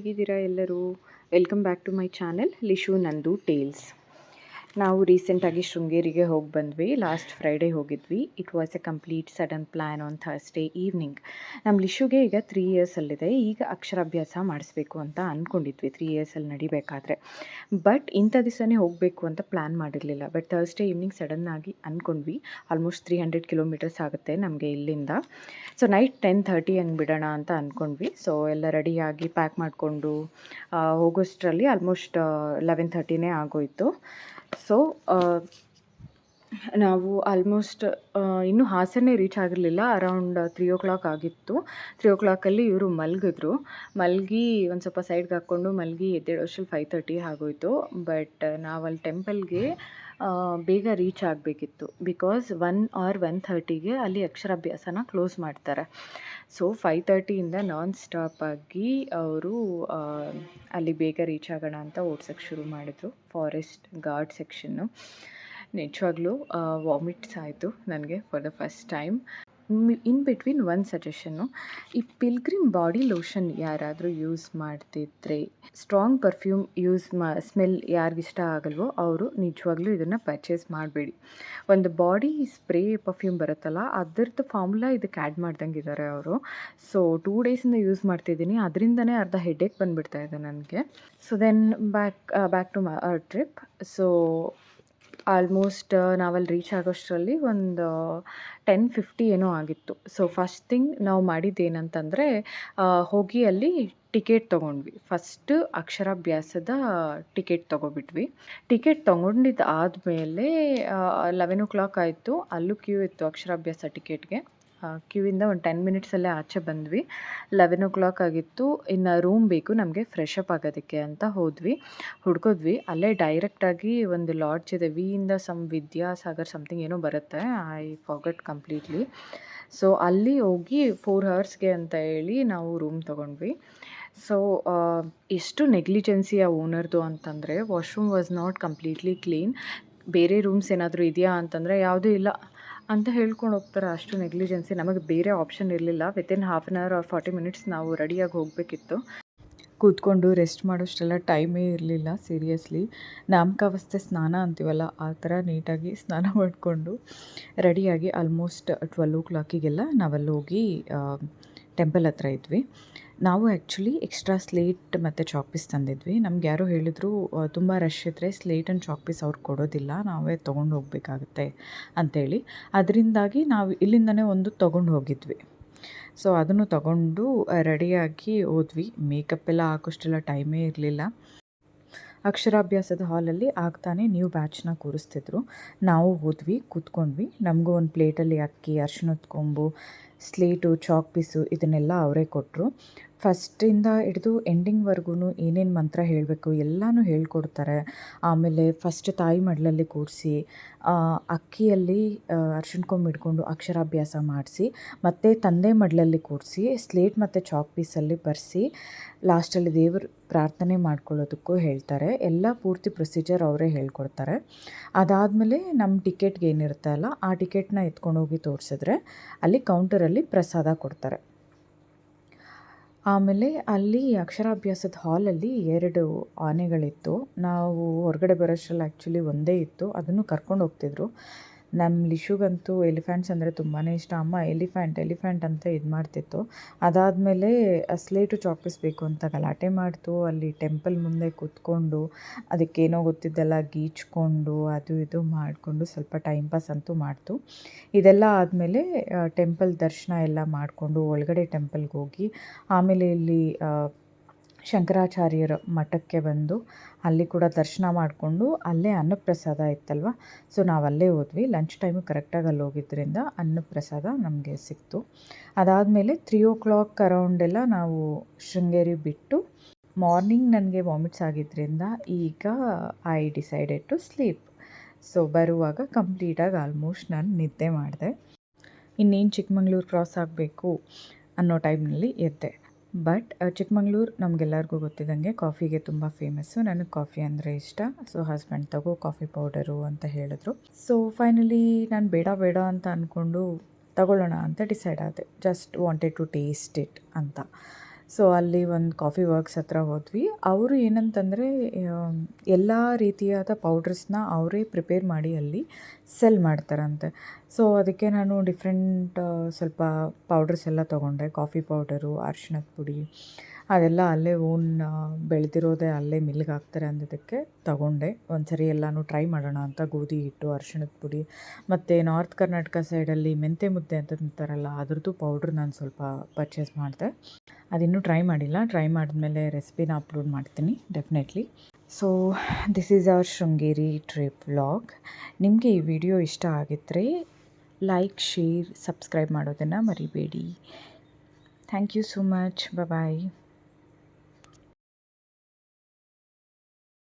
ಹೇಗಿದ್ದೀರಾ ಎಲ್ಲರೂ? Welcome back to my channel Lishu ನಂದು ಟೇಲ್ಸ್. ನಾವು ರೀಸೆಂಟಾಗಿ ಶೃಂಗೇರಿಗೆ ಹೋಗಿ ಬಂದ್ವಿ. ಲಾಸ್ಟ್ ಫ್ರೈಡೇ ಹೋಗಿದ್ವಿ. It was a complete sudden plan on Thursday evening. ನಮ್ಮ ಲಿಶುಗೆ ಈಗ 3 ಇಯರ್ಸಲ್ಲಿದೆ. ಈಗ ಅಕ್ಷರಾಭ್ಯಾಸ ಮಾಡಿಸ್ಬೇಕು ಅಂತ ಅಂದ್ಕೊಂಡಿದ್ವಿ 3 ಇಯರ್ಸಲ್ಲಿ ನಡಿಬೇಕಾದ್ರೆ. ಬಟ್ ಇಂಥ ದಿವಸನೇ ಹೋಗಬೇಕು ಅಂತ ಪ್ಲ್ಯಾನ್ ಮಾಡಿರಲಿಲ್ಲ. ಬಟ್ ಥರ್ಸ್ಡೇ ಈವ್ನಿಂಗ್ ಸಡನ್ನಾಗಿ ಅಂದ್ಕೊಂಡ್ವಿ. ಆಲ್ಮೋಸ್ಟ್ 300 ಕಿಲೋಮೀಟರ್ಸ್ ಆಗುತ್ತೆ ನಮಗೆ ಇಲ್ಲಿಂದ. ಸೊ ನೈಟ್ 10:30 ಹಂಗೆ ಬಿಡೋಣ ಅಂತ ಅಂದ್ಕೊಂಡ್ವಿ. ಸೊ ಎಲ್ಲ ರೆಡಿಯಾಗಿ ಪ್ಯಾಕ್ ಮಾಡಿಕೊಂಡು ಹೋಗೋಷ್ಟರಲ್ಲಿ ಆಲ್ಮೋಸ್ಟ್ 11:30ನೇ ಆಗೋಯಿತು. ಸೊ ನಾವು ಆಲ್ಮೋಸ್ಟ್ ಇನ್ನೂ ಹಾಸನೇ ರೀಚ್ ಆಗಿರಲಿಲ್ಲ. ಅರೌಂಡ್ 3 ಆಗಿತ್ತು. 3 ಇವರು ಮಲಗಿ ಒಂದು ಸ್ವಲ್ಪ ಸೈಡ್ಗೆ ಹಾಕ್ಕೊಂಡು ಮಲಗಿ ಎದ್ದೇಳೋಷ್ಟ್ರಲ್ಲಿ 5:30 ಆಗೋಯಿತು. ಬಟ್ ನಾವು ಅಲ್ಲಿ ಟೆಂಪಲ್ಗೆ ಬೇಗ ರೀಚ್ ಆಗಬೇಕಿತ್ತು. ಬಿಕಾಸ್ 1 ಆರ್ 1:30ಗೆ ಅಲ್ಲಿ ಅಕ್ಷರಾಭ್ಯಾಸನ ಕ್ಲೋಸ್ ಮಾಡ್ತಾರೆ. ಸೊ 5:30ಇಂದ ನಾನ್ ಸ್ಟಾಪಾಗಿ ಅವರು ಅಲ್ಲಿ ಬೇಗ ರೀಚ್ ಆಗೋಣ ಅಂತ ಓಡ್ಸೋಕ್ಕೆ ಶುರು ಮಾಡಿದ್ರು. Forest guard section. ನಿಜವಾಗ್ಲೂ ವಾಮಿಟ್ಸ್ ಆಯಿತು ನನಗೆ for the first time. In between ಒಂದು ಸಜೆಷನ್ನು, ಈ ಪಿಲ್ಗ್ರಿಮ್ ಬಾಡಿ ಲೋಷನ್ ಯಾರಾದರೂ ಯೂಸ್ ಮಾಡ್ತಿದ್ರೆ, ಸ್ಟ್ರಾಂಗ್ ಪರ್ಫ್ಯೂಮ್ ಸ್ಮೆಲ್ ಯಾರಿಗಿಷ್ಟ ಆಗಲ್ವೋ ಅವರು ನಿಜವಾಗ್ಲೂ ಇದನ್ನು ಪರ್ಚೇಸ್ ಮಾಡಬೇಡಿ. ಒಂದು ಬಾಡಿ ಸ್ಪ್ರೇ ಪರ್ಫ್ಯೂಮ್ ಬರುತ್ತಲ್ಲ, ಅದರದ್ದು ಫಾರ್ಮುಲಾ ಇದಕ್ಕೆ ಆ್ಯಡ್ ಮಾಡ್ದಂಗೆ ಇದ್ದಾರೆ ಅವರು. ಸೊ 2 ಡೇಸಿಂದ ಯೂಸ್ ಮಾಡ್ತಿದ್ದೀನಿ. ಅದರಿಂದನೇ ಅರ್ಧ ಹೆಡ್ಏಕ್ ಬಂದುಬಿಡ್ತಾ ಇದೆ ನನಗೆ. So then back to trip. So almost ನಾವಲ್ಲಿ ರೀಚ್ ಆಗೋಷ್ಟರಲ್ಲಿ ಒಂದು 10:50 ಏನೋ ಆಗಿತ್ತು. ಸೊ ಫಸ್ಟ್ ಥಿಂಗ್ ನಾವು ಮಾಡಿದ್ದೇನಂತಂದರೆ, ಹೋಗಿ ಅಲ್ಲಿ ಟಿಕೆಟ್ ತೊಗೊಂಡ್ವಿ. ಫಸ್ಟು ಅಕ್ಷರಾಭ್ಯಾಸದ ಟಿಕೆಟ್ ತೊಗೊಬಿಟ್ವಿ. ಟಿಕೆಟ್ ತೊಗೊಂಡಿದ್ದು ಆದಮೇಲೆ 11 ಆಯಿತು. ಅಲ್ಲೂ ಕ್ಯೂ ಇತ್ತು ಅಕ್ಷರಾಭ್ಯಾಸ ಟಿಕೆಟ್ಗೆ. ಕ್ಯೂವಿಂದ ಒಂದು 10 ಮಿನಿಟ್ಸಲ್ಲೇ ಆಚೆ ಬಂದ್ವಿ. 11 ಆಗಿತ್ತು. ಇನ್ನು ರೂಮ್ ಬೇಕು ನಮಗೆ ಫ್ರೆಶ್ ಅಪ್ ಆಗೋದಕ್ಕೆ ಅಂತ ಹುಡ್ಕೋದ್ವಿ. ಅಲ್ಲೇ ಡೈರೆಕ್ಟಾಗಿ ಒಂದು ಲಾಡ್ಜ್ ಇದೆ. ವಿಯಿಂದ ವಿದ್ಯಾಸಾಗರ್ ಸಮಥಿಂಗ್ ಏನೋ ಬರುತ್ತೆ, ಐ ಫಾರ್ಗಟ್ ಕಂಪ್ಲೀಟ್ಲಿ. ಸೊ ಅಲ್ಲಿ ಹೋಗಿ 4 ಅವರ್ಸ್ಗೆ ಅಂತ ಹೇಳಿ ನಾವು ರೂಮ್ ತೊಗೊಂಡ್ವಿ. ಸೊ ಎಷ್ಟು ನೆಗ್ಲಿಜೆನ್ಸಿ ಆ ಓನರ್ದು ಅಂತಂದರೆ, washroom was not completely clean. ಬೇರೆ ರೂಮ್ಸ್ ಏನಾದರೂ ಇದೆಯಾ ಅಂತಂದರೆ ಯಾವುದೂ ಇಲ್ಲ ಅಂತ ಹೇಳ್ಕೊಂಡು ಹೋಗ್ತಾರೆ. ಅಷ್ಟು ನೆಗ್ಲಿಜೆನ್ಸಿ. ನಮಗೆ ಬೇರೆ ಆಪ್ಷನ್ ಇರಲಿಲ್ಲ. Within half an hour or 40 minutes ನಾವು ರೆಡಿಯಾಗಿ ಹೋಗಬೇಕಿತ್ತು. ಕೂತ್ಕೊಂಡು ರೆಸ್ಟ್ ಮಾಡೋಷ್ಟೆಲ್ಲ ಟೈಮೇ ಇರಲಿಲ್ಲ. ಸೀರಿಯಸ್ಲಿ ನಾಮಕಾವಸ್ಥೆ ಸ್ನಾನ ಅಂತೀವಲ್ಲ, ಆ ಥರ ನೀಟಾಗಿ ಸ್ನಾನ ಮಾಡಿಕೊಂಡು ರೆಡಿಯಾಗಿ ಆಲ್ಮೋಸ್ಟ್ 12 ನಾವಲ್ಲಿ ಹೋಗಿ ಟೆಂಪಲ್ ಹತ್ರ ಇದ್ವಿ. ನಾವು ಆ್ಯಕ್ಚುಲಿ ಎಕ್ಸ್ಟ್ರಾ ಸ್ಲೇಟ್ ಮತ್ತು ಚಾಕ್ ಪೀಸ್ ತಂದಿದ್ವಿ. ನಮ್ಗೆ ಯಾರೋ ಹೇಳಿದ್ರು ತುಂಬ ರಶ್ ಇದ್ದರೆ ಸ್ಲೇಟ್ ಆ್ಯಂಡ್ ಚಾಕ್ ಪೀಸ್ ಅವ್ರು ಕೊಡೋದಿಲ್ಲ, ನಾವೇ ತೊಗೊಂಡು ಹೋಗಬೇಕಾಗುತ್ತೆ ಅಂಥೇಳಿ. ಅದರಿಂದಾಗಿ ನಾವು ಇಲ್ಲಿಂದನೇ ಒಂದು ತೊಗೊಂಡು ಹೋಗಿದ್ವಿ. ಸೊ ಅದನ್ನು ತೊಗೊಂಡು ರೆಡಿಯಾಗಿ ಹೋದ್ವಿ. ಮೇಕಪ್ ಎಲ್ಲ ಹಾಕೋಷ್ಟೆಲ್ಲ ಟೈಮೇ ಇರಲಿಲ್ಲ. ಅಕ್ಷರಾಭ್ಯಾಸದ ಹಾಲಲ್ಲಿ ಆಗ್ತಾನೆ ನ್ಯೂ ಬ್ಯಾಚ್ನ ಕೂರಿಸ್ತಿದ್ರು. ನಾವು ಹೋದ್ವಿ, ಕೂತ್ಕೊಂಡ್ವಿ. ನಮಗೂ ಒಂದು ಪ್ಲೇಟಲ್ಲಿ ಅಕ್ಕಿ, ಅರಿಶಿಣದ ಕೊಂಬು, ಸ್ಲೇಟು, ಚಾಕ್ ಪೀಸು ಇದನ್ನೆಲ್ಲ ಅವರೇ ಕೊಟ್ಟರು. ಫಸ್ಟಿಂದ ಹಿಡಿದು ಎಂಡಿಂಗ್ವರೆಗೂ ಏನೇನು ಮಂತ್ರ ಹೇಳಬೇಕು ಎಲ್ಲನೂ ಹೇಳ್ಕೊಡ್ತಾರೆ. ಆಮೇಲೆ ಫಸ್ಟ್ ತಾಯಿ ಮಡಿಲಲ್ಲಿ ಕೂರಿಸಿ ಅಕ್ಕಿಯಲ್ಲಿ ಅರಿಶಿಣ ಕೊಂಬು ಹಿಡ್ಕೊಂಡು ಅಕ್ಷರಾಭ್ಯಾಸ ಮಾಡಿಸಿ, ಮತ್ತು ತಂದೆ ಮಡಿಲಲ್ಲಿ ಕೂರಿಸಿ ಸ್ಲೇಟ್ ಮತ್ತು ಚಾಕ್ ಪೀಸಲ್ಲಿ ಬರೆಸಿ ಲಾಸ್ಟಲ್ಲಿ ದೇವ್ರ ಪ್ರಾರ್ಥನೆ ಮಾಡ್ಕೊಳ್ಳೋದಕ್ಕೂ ಹೇಳ್ತಾರೆ. ಎಲ್ಲ ಪೂರ್ತಿ ಪ್ರೊಸೀಜರ್ ಅವರೇ ಹೇಳ್ಕೊಡ್ತಾರೆ. ಅದಾದಮೇಲೆ ನಮ್ಮ ಟಿಕೆಟ್ಗೆ ಏನಿರುತ್ತೆ ಅಲ್ಲ, ಆ ಟಿಕೆಟ್ನ ಎತ್ಕೊಂಡೋಗಿ ತೋರಿಸಿದ್ರೆ ಅಲ್ಲಿ ಕೌಂಟರಲ್ಲಿ ಪ್ರಸಾದ ಕೊಡ್ತಾರೆ. ಆಮೇಲೆ ಅಲ್ಲಿ ಅಕ್ಷರಾಭ್ಯಾಸದ ಹಾಲಲ್ಲಿ 2 ಆನೆಗಳಿತ್ತು. ನಾವು ಹೊರಗಡೆ ಬರೋಷ್ಟರಲ್ಲಿ ಆ್ಯಕ್ಚುಲಿ ಒಂದೇ ಇತ್ತು. ಅದನ್ನು ಕರ್ಕೊಂಡು ಹೋಗ್ತಿದ್ರು. ನಮ್ಮ ಲಿಶುಗಂತೂ ಎಲಿಫೆಂಟ್ಸ್ ಅಂದರೆ ತುಂಬಾ ಇಷ್ಟ. ಅಮ್ಮ ಎಲಿಫೆಂಟ್ ಅಂತ ಇದು ಮಾಡ್ತಿತ್ತು. ಅದಾದಮೇಲೆ ಸ್ಲೇಟು ಚಾಕ್ ಪೀಸ್ ಬೇಕು ಅಂತ ಗಲಾಟೆ ಮಾಡ್ತು. ಅಲ್ಲಿ ಟೆಂಪಲ್ ಮುಂದೆ ಕೂತ್ಕೊಂಡು ಅದಕ್ಕೇನೋ ಗೊತ್ತಿದ್ದೆಲ್ಲ ಗೀಚ್ಕೊಂಡು ಅದು ಇದು ಮಾಡಿಕೊಂಡು ಸ್ವಲ್ಪ ಟೈಮ್ ಪಾಸ್ ಅಂತೂ ಮಾಡ್ತು. ಇದೆಲ್ಲ ಆದಮೇಲೆ ಟೆಂಪಲ್ ದರ್ಶನ ಎಲ್ಲ ಮಾಡಿಕೊಂಡು ಒಳಗಡೆ ಟೆಂಪಲ್ಗೆ ಹೋಗಿ, ಆಮೇಲೆ ಇಲ್ಲಿ ಶಂಕರಾಚಾರ್ಯರ ಮಠಕ್ಕೆ ಬಂದು ಅಲ್ಲಿ ಕೂಡ ದರ್ಶನ ಮಾಡಿಕೊಂಡು ಅಲ್ಲೇ ಅನ್ನಪ್ರಸಾದ ಇತ್ತಲ್ವ, ಸೊ ನಾವು ಅಲ್ಲೇ ಹೋದ್ವಿ. ಲಂಚ್ ಟೈಮು ಕರೆಕ್ಟಾಗಿ ಅಲ್ಲಿ ಹೋಗಿದ್ದರಿಂದ ಅನ್ನಪ್ರಸಾದ ನಮಗೆ ಸಿಕ್ತು. ಅದಾದಮೇಲೆ 3 ಅರೌಂಡೆಲ್ಲ ನಾವು ಶೃಂಗೇರಿ ಬಿಟ್ಟು, ಮಾರ್ನಿಂಗ್ ನನಗೆ ವಾಮಿಟ್ಸ್ ಆಗಿದ್ದರಿಂದ ಈಗ I decided to sleep. So ಬರುವಾಗ ಕಂಪ್ಲೀಟಾಗಿ ಆಲ್ಮೋಸ್ಟ್ ನಾನು ನಿದ್ದೆ ಮಾಡಿದೆ. ಇನ್ನೇನು ಚಿಕ್ಕಮಂಗ್ಳೂರು ಕ್ರಾಸ್ ಆಗಬೇಕು ಅನ್ನೋ ಟೈಮ್ನಲ್ಲಿ ಎದ್ದೆ. ಬಟ್ ಚಿಕ್ಕಮಂಗ್ಳೂರು ನಮಗೆಲ್ಲರಿಗೂ ಗೊತ್ತಿದ್ದಂಗೆ ಕಾಫಿಗೆ ತುಂಬ ಫೇಮಸ್ಸು. ನನಗೆ ಕಾಫಿ ಅಂದರೆ ಇಷ್ಟ. ಸೊ ಹಸ್ಬೆಂಡ್ ತಗೋ ಕಾಫಿ ಪೌಡರು ಅಂತ ಹೇಳಿದ್ರು. ಸೊ ಫೈನಲಿ ನಾನು ಬೇಡ ಅಂತ ಅಂದ್ಕೊಂಡು ತಗೊಳ್ಳೋಣ ಅಂತ ಡಿಸೈಡ್ ಆದೆ. Just wanted to taste it ಅಂತ. ಸೊ ಅಲ್ಲಿ ಒಂದು ಕಾಫಿ ವರ್ಕ್ಸ್ ಹತ್ರ ಹೋದ್ವಿ. ಅವರು ಏನಂತಂದರೆ ಎಲ್ಲ ರೀತಿಯಾದ ಪೌಡರ್ಸ್ನ ಅವರೇ ಪ್ರಿಪೇರ್ ಮಾಡಿ ಅಲ್ಲಿ ಸೆಲ್ ಮಾಡ್ತಾರಂತೆ. ಸೊ ಅದಕ್ಕೆ ನಾನು ಡಿಫ್ರೆಂಟ್ ಸ್ವಲ್ಪ ಪೌಡರ್ಸ್ ಎಲ್ಲ ತೊಗೊಂಡೆ. ಕಾಫಿ ಪೌಡರು, ಅರಿಶಿಣದ ಪುಡಿ ಅದೆಲ್ಲ ಅಲ್ಲೇ ಓನ್ ಬೆಳೆದಿರೋದೇ ಅಲ್ಲೇ ಮಿಲ್ಗೆ ಹಾಕ್ತಾರೆ ಅಂದಿದ್ದಕ್ಕೆ ತಗೊಂಡೆ. ಒಂದು ಸರಿ ಎಲ್ಲನೂ ಟ್ರೈ ಮಾಡೋಣ ಅಂತ ಗೋಧಿ ಹಿಟ್ಟು, ಅರಿಶಿಣದ ಪುಡಿ ಮತ್ತು ನಾರ್ತ್ ಕರ್ನಾಟಕ ಸೈಡಲ್ಲಿ ಮೆಂತೆ ಮುದ್ದೆ ಅಂತ ತಿಂತಾರಲ್ಲ ಅದ್ರದ್ದು ಪೌಡ್ರ್ ನಾನು ಸ್ವಲ್ಪ ಪರ್ಚೇಸ್ ಮಾಡಿದೆ. ಅದಿನ್ನೂ ಟ್ರೈ ಮಾಡಿಲ್ಲ. ಟ್ರೈ ಮಾಡಿದ್ಮೇಲೆ ರೆಸಿಪಿನ ಅಪ್ಲೋಡ್ ಮಾಡ್ತೀನಿ definitely. So this is our Sringeri trip vlog. ನಿಮಗೆ ಈ ವಿಡಿಯೋ ಇಷ್ಟ ಆಗಿದ್ದರೆ ಲೈಕ್, ಶೇರ್, ಸಬ್ಸ್ಕ್ರೈಬ್ ಮಾಡೋದನ್ನು ಮರಿಬೇಡಿ. Thank you so much. Bye.